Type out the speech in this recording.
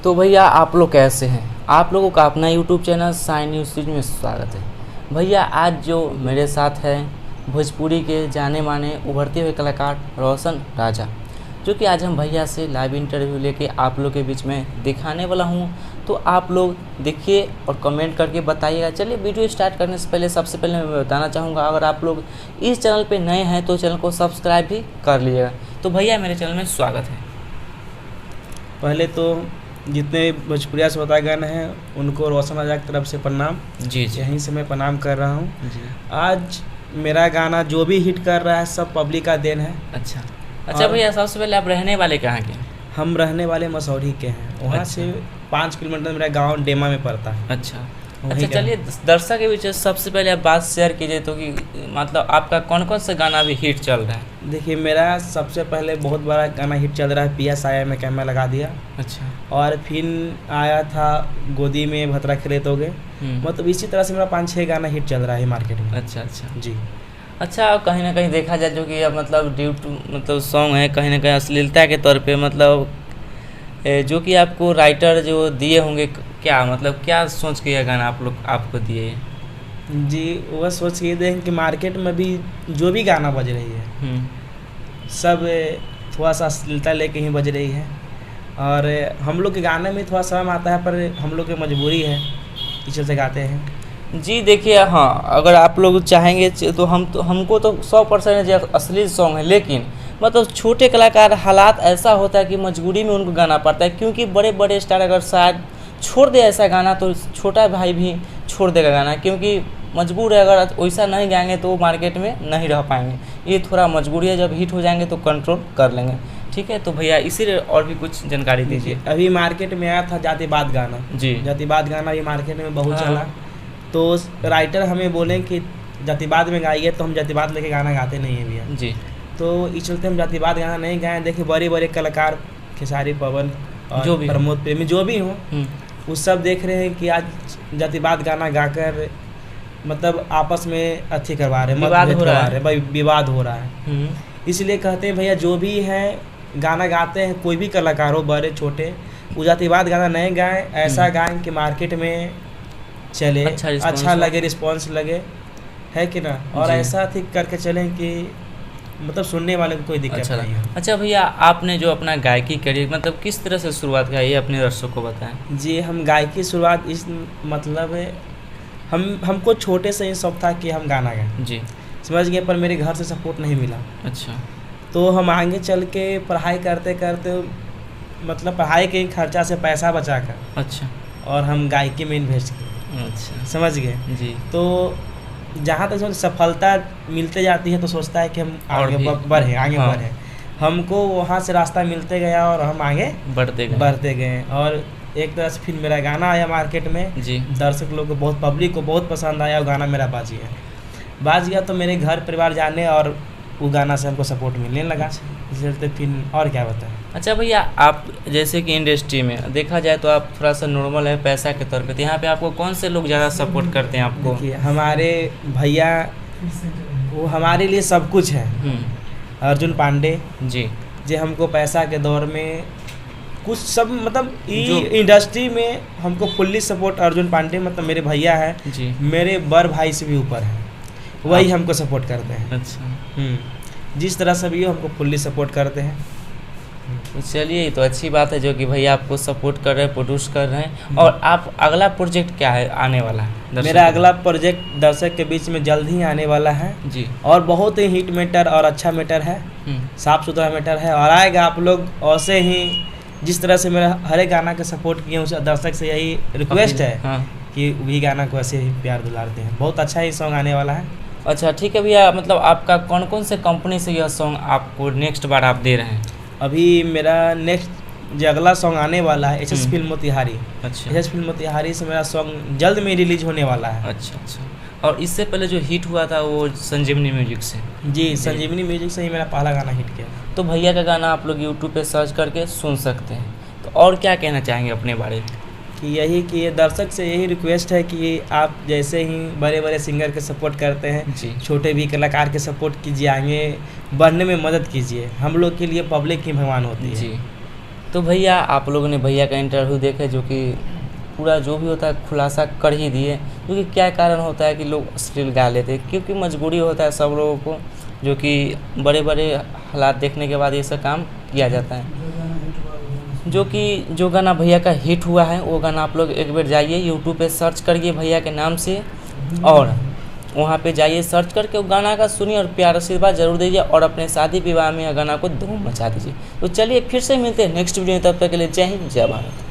तो भैया आप लोग कैसे हैं? आप लोगों का अपना यूट्यूब चैनल साइन न्यूज़ में स्वागत है। भैया आज जो मेरे साथ है भोजपुरी के जाने माने उभरते हुए कलाकार रोशन राजा, जो कि आज हम भैया से लाइव इंटरव्यू लेके आप लोग के बीच में दिखाने वाला हूं। तो आप लोग देखिए और कमेंट करके बताइएगा। चलिए वीडियो स्टार्ट करने से पहले सबसे पहले मैं बताना चाहूँगा, अगर आप लोग इस चैनल पे नए हैं तो चैनल को सब्सक्राइब भी कर लीजिएगा। तो भैया मेरे चैनल में स्वागत है। पहले तो जितने भोजपुरिया श्रोतागण हैं उनको रोशन राजा की तरफ से प्रणाम। जी जी यहीं से मैं प्रणाम कर रहा हूँ। जी। आज मेरा गाना जो भी हिट कर रहा है सब पब्लिक का देन है। अच्छा भैया, सबसे पहले आप रहने वाले कहाँ के? हम रहने वाले मसौरी के हैं। वहाँ से 5 किलोमीटर मेरा गांव डेमा में पड़ता है। अच्छा, चलिए दर्शक के बीच सबसे पहले आप बात शेयर कीजिए तो कि मतलब आपका कौन कौन सा गाना अभी हिट चल रहा है? देखिए, मेरा सबसे पहले बहुत बड़ा गाना हिट चल रहा है पिया साया में कैमरा लगा दिया। अच्छा। और फिर आया था गोदी में भतरा खेतोगे। मतलब इसी तरह से मेरा 5-6 गाना हिट चल रहा है मार्केट में। अच्छा जी। अच्छा, कहीं ना कहीं देखा जाए जो कि अब मतलब ड्यू टू मतलब सॉन्ग है कहीं ना कहीं अश्लीलता के तौर पे, मतलब जो कि आपको राइटर जो दिए होंगे, क्या मतलब क्या सोच के यह गाना आपको दिए? जी, वह सोच के देखें कि मार्केट में भी जो भी गाना बज रही है सब थोड़ा सा अश्लीलता लेके ही बज रही है। और हम लोग के गाने में थोड़ा शर्म आता है, पर हम लोग की मजबूरी है, इस वजह से गाते हैं। जी देखिए, हाँ, अगर आप लोग चाहेंगे तो हमको तो 100% असली सॉन्ग है, लेकिन मतलब छोटे कलाकार हालात ऐसा होता है कि मजबूरी में उनको गाना पड़ता है, क्योंकि बड़े बड़े स्टार अगर शायद छोड़ दे ऐसा गाना तो छोटा भाई भी छोड़ देगा गाना, क्योंकि मजबूर है। अगर वैसा नहीं गाएंगे तो वो मार्केट में नहीं रह पाएंगे। ये थोड़ा मजबूरी है, जब हिट हो जाएंगे तो कंट्रोल कर लेंगे। ठीक है, तो भैया इसीलिए और भी कुछ जानकारी दीजिए। अभी मार्केट में आया था जातिवाद गाना। जी, जातिवाद गाना अभी मार्केट में बहुत चला। तो राइटर हमें बोले कि जातिवाद में गाइए, तो हम जातिवाद लेके गाना गाते नहीं है भैया जी। तो इस चलते हम जातिवाद गाना नहीं गाए। देखिए, बड़े बड़े कलाकार खेसारी पवन और जो भी प्रमोद प्रेमी जो भी हों, वो सब देख रहे हैं कि आज जातिवाद गाना गाकर मतलब आपस में अच्छी करवा रहे हैं, विवाद हो रहा है। इसलिए कहते हैं भैया जो भी है गाना गाते हैं, कोई भी कलाकार हो बड़े छोटे, वो जातिवाद गाना नहीं गाएं, ऐसा गाएं कि मार्केट में चले, अच्छा लगे, रिस्पॉन्स लगे, है कि ना। और ऐसा ठीक करके चलें कि मतलब सुनने वाले को कोई दिक्कत नहीं है। अच्छा भैया, आपने जो अपना गायकी करियर मतलब किस तरह से शुरुआत किया, ये अपने दर्शकों को बताएं। जी, हम गायकी शुरुआत इस मतलब हमको छोटे से ही शौक था कि हम गाना गाएं। जी, समझ गए, पर मेरे घर से सपोर्ट नहीं मिला। अच्छा। तो हम आगे चल के पढ़ाई करते करते मतलब पढ़ाई के खर्चा से पैसा बचा कर, अच्छा, और हम गायकी में इन्वेस्ट किए। अच्छा, समझ गए जी। तो जहाँ तक सफलता मिलते जाती है तो सोचता है कि हम आगे बढ़े। हमको वहाँ से रास्ता मिलते गया और हम आगे बढ़ते गए। और एक तरह से फिर मेरा गाना आया मार्केट में जी। दर्शक लोग को बहुत, पब्लिक को बहुत पसंद आया। वो गाना मेरा बाज गया तो मेरे घर परिवार जाने और वो गाना से हमको सपोर्ट मिलने लगा। इस चलते फिर और क्या बताएं। अच्छा भैया, आप जैसे कि इंडस्ट्री में देखा जाए तो आप थोड़ा सा नॉर्मल है पैसा के तौर पे, तो यहाँ पे आपको कौन से लोग ज़्यादा सपोर्ट करते हैं आपको? देखिए, हमारे भैया वो हमारे लिए सब कुछ है। अर्जुन पांडे जी हमको पैसा के दौर में कुछ सब मतलब इंडस्ट्री में हमको फुल्ली सपोर्ट अर्जुन पांडे मतलब मेरे भैया है जी, मेरे बड़ भाई से भी ऊपर है, वही हमको सपोर्ट करते हैं। अच्छा। जिस तरह से भी हमको फुल्ली सपोर्ट करते हैं। तो चलिए, ये तो अच्छी बात है जो कि भैया आपको सपोर्ट कर रहे हैं, प्रोड्यूस कर रहे हैं। और आप अगला प्रोजेक्ट क्या है आने वाला है? मेरा अगला प्रोजेक्ट दर्शक के बीच में जल्द ही आने वाला है जी। और बहुत ही हिट मैटर और अच्छा मैटर है, साफ सुथरा मैटर है और आएगा। आप लोग ऐसे ही जिस तरह से मेरा हर एक गाना का सपोर्ट किए, उस दर्शक से यही रिक्वेस्ट है कि वही गाना को ऐसे ही प्यार दुलारते हैं। बहुत अच्छा ही सॉन्ग आने वाला है। अच्छा ठीक है भैया, मतलब आपका कौन कौन से कंपनी से यह सॉन्ग आपको नेक्स्ट बार आप दे रहे हैं? अभी मेरा नेक्स्ट जो अगला सॉन्ग आने वाला है एचएस फिल्म मोतिहारी। अच्छा। एचएस फिल्म मोतिहारी से मेरा सॉन्ग जल्द में रिलीज होने वाला है। अच्छा। और इससे पहले जो हिट हुआ था वो संजीवनी म्यूजिक से? जी, संजीवनी म्यूजिक से ही मेरा पहला गाना हिट किया। तो भैया का गाना आप लोग यूट्यूब पे सर्च करके सुन सकते हैं। तो और क्या कहना चाहेंगे अपने बारे में? कि यही कि ये दर्शक से यही रिक्वेस्ट है कि आप जैसे ही बड़े बड़े सिंगर के सपोर्ट करते हैं जी, छोटे भी कलाकार के सपोर्ट कीजिए, आगे बढ़ने में मदद कीजिए। हम लोग के लिए पब्लिक ही भगवान होती है जी। तो भैया आप लोगों ने भैया का इंटरव्यू देखे, जो कि पूरा जो भी होता है खुलासा कर ही दिए, क्योंकि क्या कारण होता है कि लोग अश्लील गा लेते हैं, क्योंकि मजबूरी होता है सब लोगों को, जो कि बड़े बड़े हालात देखने के बाद ये सब काम किया जाता है। जो गाना भैया का हिट हुआ है वो गाना आप लोग एक बार जाइए यूट्यूब पे सर्च करिए भैया के नाम से, और वहाँ पे जाइए सर्च करके वो गाना का सुनिए और प्यार आशीर्वाद जरूर दीजिए, और अपने शादी विवाह में गाना को धूम मचा दीजिए। तो चलिए फिर से मिलते हैं नेक्स्ट वीडियो में, तब तक के लिए जय हिंद जय भारत।